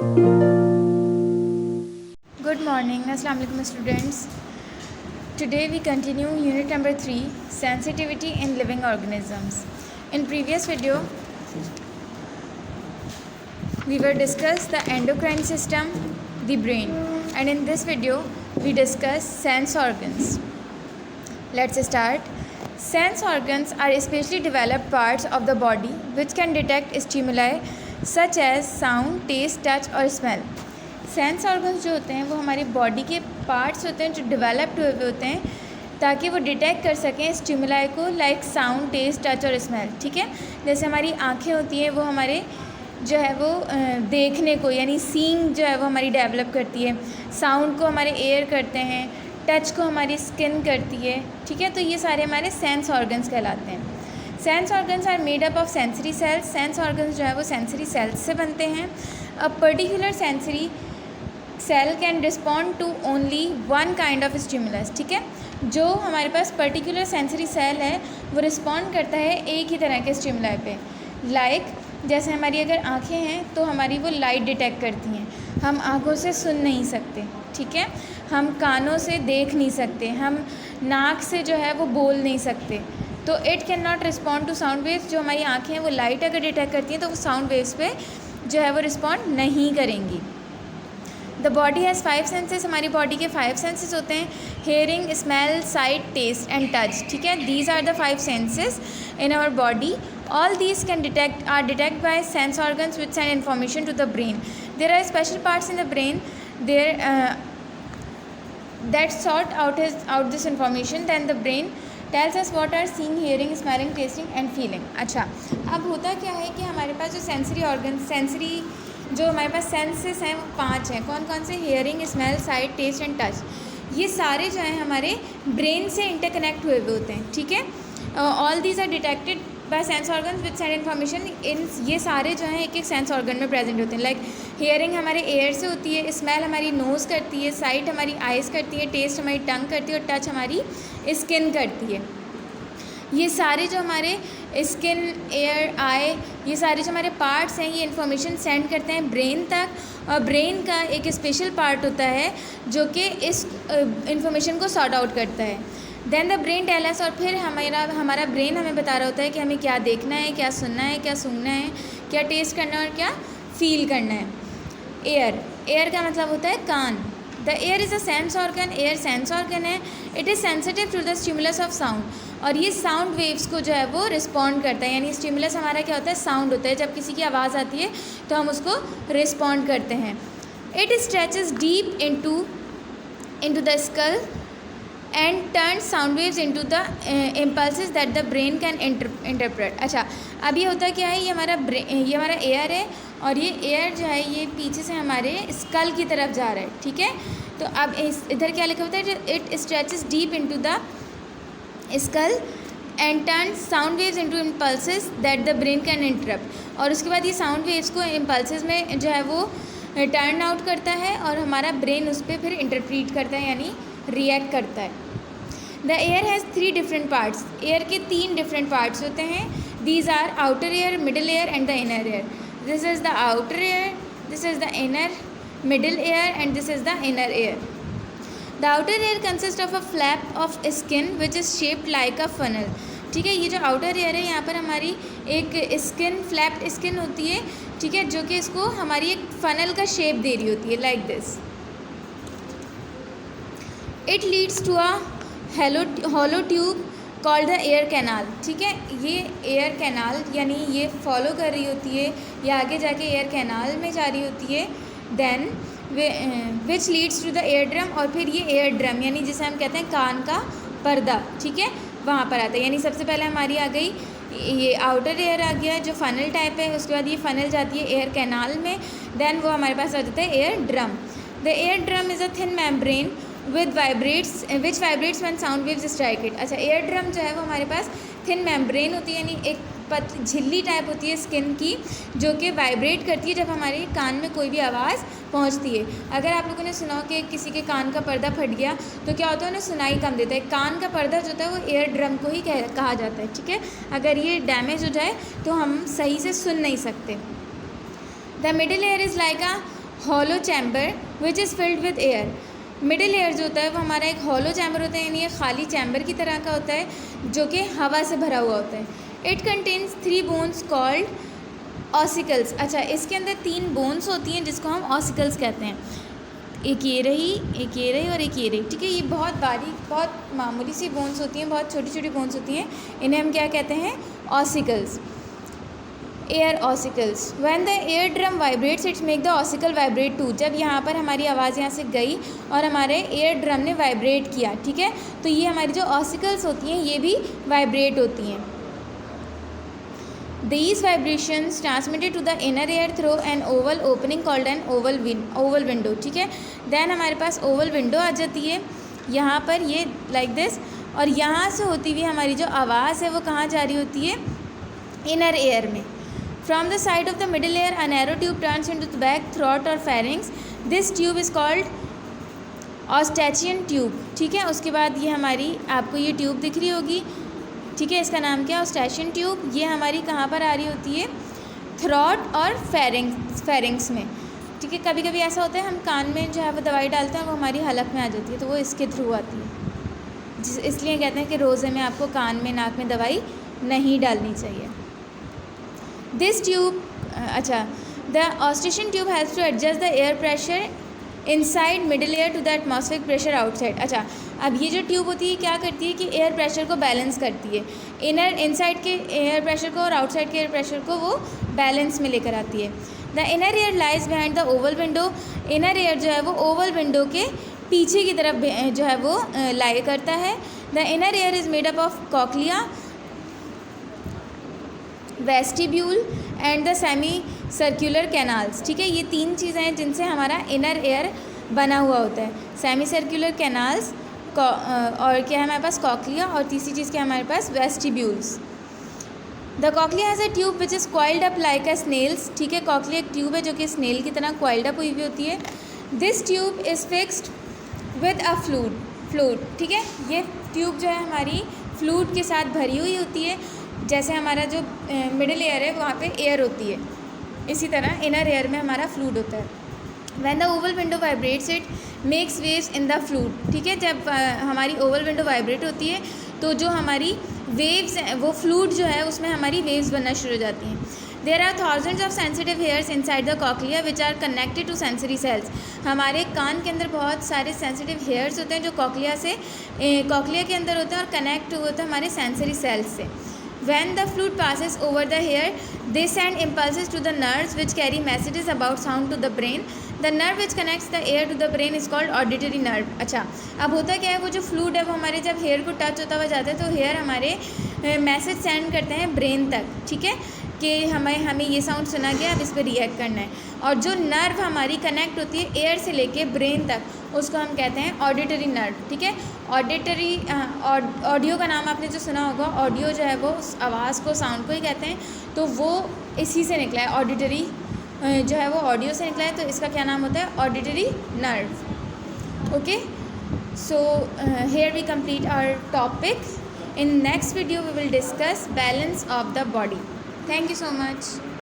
Good morning, Assalamu alaikum students. Today we continue unit number 3, sensitivity in living organisms. In previous video we were discussed the endocrine system, the brain, and in this video we discuss sense organs. Let's start. Sense organs are specially developed parts of the body which can detect stimuli such as sound, taste, touch और smell. Sense organs जो होते हैं वो हमारी body के parts होते हैं जो डेवलप्ड हुए होते हैं ताकि वो डिटेक्ट कर सकें स्टिमुलाई को, लाइक साउंड, टेस्ट, टच और स्मेल. ठीक है, जैसे हमारी आंखें होती हैं वो हमारे जो है वो देखने को यानी सीइंग जो है वो हमारी डेवलप करती है, साउंड को हमारे एयर करते हैं, टच को हमारी स्किन करती है. ठीक है, तो ये सारे हमारे सेंस ऑर्गन्स कहलाते हैं. Sense organs are made up of sensory cells. Sense organs जो है वो सेंसरी सेल्स से बनते हैं. A particular sensory cell can respond to only one kind of stimulus. ठीक है, जो हमारे पास पर्टिकुलर सेंसरी सेल है वो रिस्पॉन्ड करता है एक ही तरह के स्टिमुलाई पे. लाइक जैसे हमारी अगर आंखें हैं तो हमारी वो लाइट डिटेक्ट करती हैं. हम आंखों से सुन नहीं सकते. ठीक है, हम कानों से देख नहीं सकते, हम नाक से जो है वो बोल नहीं सकते. तो it can not respond to sound waves. जो हमारी आंखें हैं वो लाइट अगर डिटेक्ट करती हैं तो वो साउंड वेव्स पे जो है वो रिस्पॉन्ड नहीं करेंगी. The body has 5 senses. हमारी बॉडी के 5 सेंसेस होते हैं: hearing, smell, sight, taste and touch. ठीक है, these are the 5 senses in our body. All these can detect by sense organs which send information to the brain. There are special parts in the brain that sort out this information. Then the brain tells us what are seeing, hearing, smelling, tasting and feeling. अच्छा, अब होता क्या है कि हमारे पास जो sensory जो हमारे पास सेंसेस हैं वो 5 हैं. कौन कौन से? Hearing, smell, sight, taste and touch. ये सारे जो हैं हमारे ब्रेन से इंटरकनेक्ट हुए होते हैं. ठीक है, all these are detected by sense organs with send information. इन ये सारे जो हैं एक एक सेंस ऑर्गन में प्रेजेंट होते हैं. लाइक हेयरिंग हमारे एयर से होती है, स्मेल हमारी नोज़ करती है, साइट हमारी आइज़ करती है, टेस्ट हमारी टंग करती है और टच हमारी स्किन करती है. ये सारे जो हमारे स्किन, एयर, आई, ये सारे जो हमारे पार्ट्स हैं ये इन्फॉर्मेशन सेंड करते हैं ब्रेन तक. और ब्रेन का एक स्पेशल पार्ट होता है जो कि इस इन्फॉर्मेशन को सॉर्ट आउट करता है. Then the brain tell us. और फिर हमारा ब्रेन हमें बता रहा होता है कि हमें क्या देखना है, क्या सुनना है, क्या सूंघना है, क्या टेस्ट करना है और क्या फील करना है. एयर का मतलब होता है कान. The ear is a sense organ. Ear sense organ है. It is sensitive to the stimulus of sound. और ये साउंड वेव्स को जो है वो रिस्पॉन्ड करता है. यानी स्टिमुलस हमारा क्या होता है? साउंड होता है. जब किसी की आवाज़ आती है तो हम उसको रिस्पॉन्ड करते हैं. It stretches deep into the skull and turn sound waves into the impulses that the brain can interpret. अच्छा, अब ये होता क्या है? ये हमारा एयर है और ये एयर जो है ये पीछे से हमारे स्कल की तरफ जा रहा है. ठीक है, तो अब इधर क्या लिखा होता है? It stretches deep into the skull and turn sound waves into impulses that the brain can interrupt. और उसके बाद ये साउंड वेव्स को इम्पल्सेस में जो है वो टर्न आउट करता है और हमारा ब्रेन उस पर फिर इंटरप्रीट करता है यानी रिएक्ट करता है. The ear has 3 different parts. Ear के 3 डिफरेंट पार्ट्स होते हैं. These are outer ear, middle ear and the inner ear. This is the outer ear, this is the inner middle ear and this is the inner ear. The outer ear consist of a flap of skin which is shaped like a funnel. ठीक है, ये जो outer air है यहाँ पर हमारी एक skin, flapped skin होती है. ठीक है, जो कि इसको हमारी एक फनल का शेप दे रही होती है, like this. It leads to a hollow tube called the ear canal. ठीक है, ये एयर कैनाल यानी ये फॉलो कर रही होती है, ये आगे जाके एयर कैनाल में जा रही होती है. Then which leads to the eardrum. और फिर ये एयर ड्रम यानी जिसे हम कहते हैं कान का पर्दा. ठीक है, वहाँ पर आता है. यानी सबसे पहले हमारी आ गई ये आउटर एयर आ गया जो फनल टाइप है. उसके बाद ये फनल जाती है एयर कैनाल में. देन वो हमारे पास आ जाता है air drum. The air drum is a thin membrane which vibrates when sound waves strike it. अच्छा, एयर ड्रम जो है वो हमारे पास थिन मेम्ब्रेन होती है यानी एक झिल्ली टाइप होती है स्किन की जो कि वाइब्रेट करती है जब हमारे कान में कोई भी आवाज़ पहुंचती है. अगर आप लोगों ने सुना हो कि किसी के कान का पर्दा फट गया तो क्या होता है, उन्हें सुनाई कम देता है. कान का पर्दा जो होता है वो एयर ड्रम को ही कहा जाता है. ठीक है, अगर ये डैमेज हो जाए तो हम सही से सुन नहीं सकते. The middle air is like a hollow chamber which is filled with air. Middle air जो होता है वो हमारा एक हॉलो चैम्बर होता है, यानी ये खाली चैम्बर की तरह का होता है जो कि हवा से भरा हुआ होता है। It contains 3 bones called ossicles. अच्छा, इसके अंदर 3 बोन्स होती हैं जिसको हम ऑसिकल्स कहते हैं। एक ये रही, एक ये रही और एक ये रही, ठीक है। ये बहुत बारीक, बहुत मामूली सी बोन्स होती हैं, बहुत छोटी छोटी बोन्स होती हैं। इन्हें हम क्या कहते हैं? Ossicles, ear ossicles. When the eardrum vibrates its make the ossicle vibrate too. जब यहाँ पर हमारी आवाज़ यहाँ से गई और हमारे एयर ड्रम ने वाइब्रेट किया, ठीक है, तो ये हमारी जो ऑसिकल्स होती हैं ये भी वाइब्रेट होती हैं। These vibrations transmitted to the inner air through an oval opening called an oval window, ठीक है। Then हमारे पास oval window आ जाती है यहाँ पर, ये like this, और यहाँ से होती हुई हमारी जो आवाज़ है वो कहाँ जा रही होती है? inner air में। From the side of the middle air a narrow tube turns into the back throat or pharynx. This tube is called Eustachian tube, ठीक है। उसके बाद ये हमारी, आपको ये ट्यूब दिख रही होगी, ठीक है, इसका नाम क्या है? ऑस्टैशियन ट्यूब। ये हमारी कहाँ पर आ रही होती है? थ्रॉट और फेरिंग्स में, ठीक है। कभी कभी ऐसा होता है हम कान में जो है वो दवाई डालते हैं, वो हमारी हलक में आ जाती है, तो वो इसके थ्रू आती है। इसलिए कहते हैं कि रोज़े में आपको कान में, नाक में दवाई नहीं डालनी चाहिए। दिस ट्यूब, अच्छा, the eustachian tube has to adjust the air pressure inside middle ear to the atmospheric pressure outside. अच्छा, अब ये जो ट्यूब होती है क्या करती है कि एयर प्रेशर को बैलेंस करती है। इनसाइड के एयर प्रेशर को और आउटसाइड के एयर प्रेशर को वो बैलेंस में लेकर आती है। The inner air lies behind the Oval window. Inner air जो है वो ओवल विंडो के पीछे की तरफ जो है वो लाई करता है। The inner air is made up of cochlea, vestibule and the semi circular canals, ठीक है। ये 3 चीज़ें हैं जिनसे हमारा इनर एयर बना हुआ होता है। सेमी सर्कुलर कैनाल्स, और क्या है हमारे पास? कॉक्लिया, और तीसरी चीज़ क्या है हमारे पास? Vestibules. The cochlea has a tube which is coiled up like a snails, ठीक है। कॉक्लिया एक ट्यूब है जो कि स्नेल की तरह कॉइल्ड अप हुई होती है। This tube is fixed with a fluid, ठीक है। ये ट्यूब जो है हमारी फ्लूड के साथ भरी हुई होती है। जैसे हमारा जो मिडिल एयर है वहाँ पे एयर होती है, इसी तरह इनर एयर में हमारा फ्लूड होता है। When the oval window vibrates it makes waves in the fluid, ठीक है। जब हमारी ओवल विंडो वाइब्रेट होती है तो जो हमारी वेव्स हैं वो फ्लूड जो है उसमें हमारी वेव्स बनना शुरू हो जाती हैं। There are thousands of sensitive hairs inside the cochlea which are connected to sensory cells. हमारे कान के अंदर बहुत सारे सेंसिटिव हेयर्स होते हैं जो कॉक्लिया के अंदर होते हैं और कनेक्ट होते हैं हमारे सेंसरी सेल्स से। When the fluid passes over the hair, they send impulses to the nerves which carry messages about sound to the brain. The nerve which connects the ear to the brain is called auditory nerve. अच्छा, अब होता क्या है, वो जो fluid है वो हमारे जब हेयर को टच होता हुआ जाता है तो हेयर हमारे मैसेज सेंड करते हैं ब्रेन तक, ठीक है, कि हमें ये साउंड सुना गया, अब इस पर रिएक्ट करना है। और जो नर्व हमारी कनेक्ट होती है एयर से लेके ब्रेन तक, उसको हम कहते हैं ऑडिटरी नर्व, ठीक है। ऑडिटरी ऑडियो का नाम आपने जो सुना होगा, ऑडियो जो है वो उस आवाज़ को, साउंड को ही कहते हैं, तो वो इसी से निकला है। ऑडिटरी जो है वो ऑडियो से निकला है, तो इसका क्या नाम होता है? Auditory nerve. Okay, so here we complete our topic. In next video we will discuss balance of the body. Thank you so much.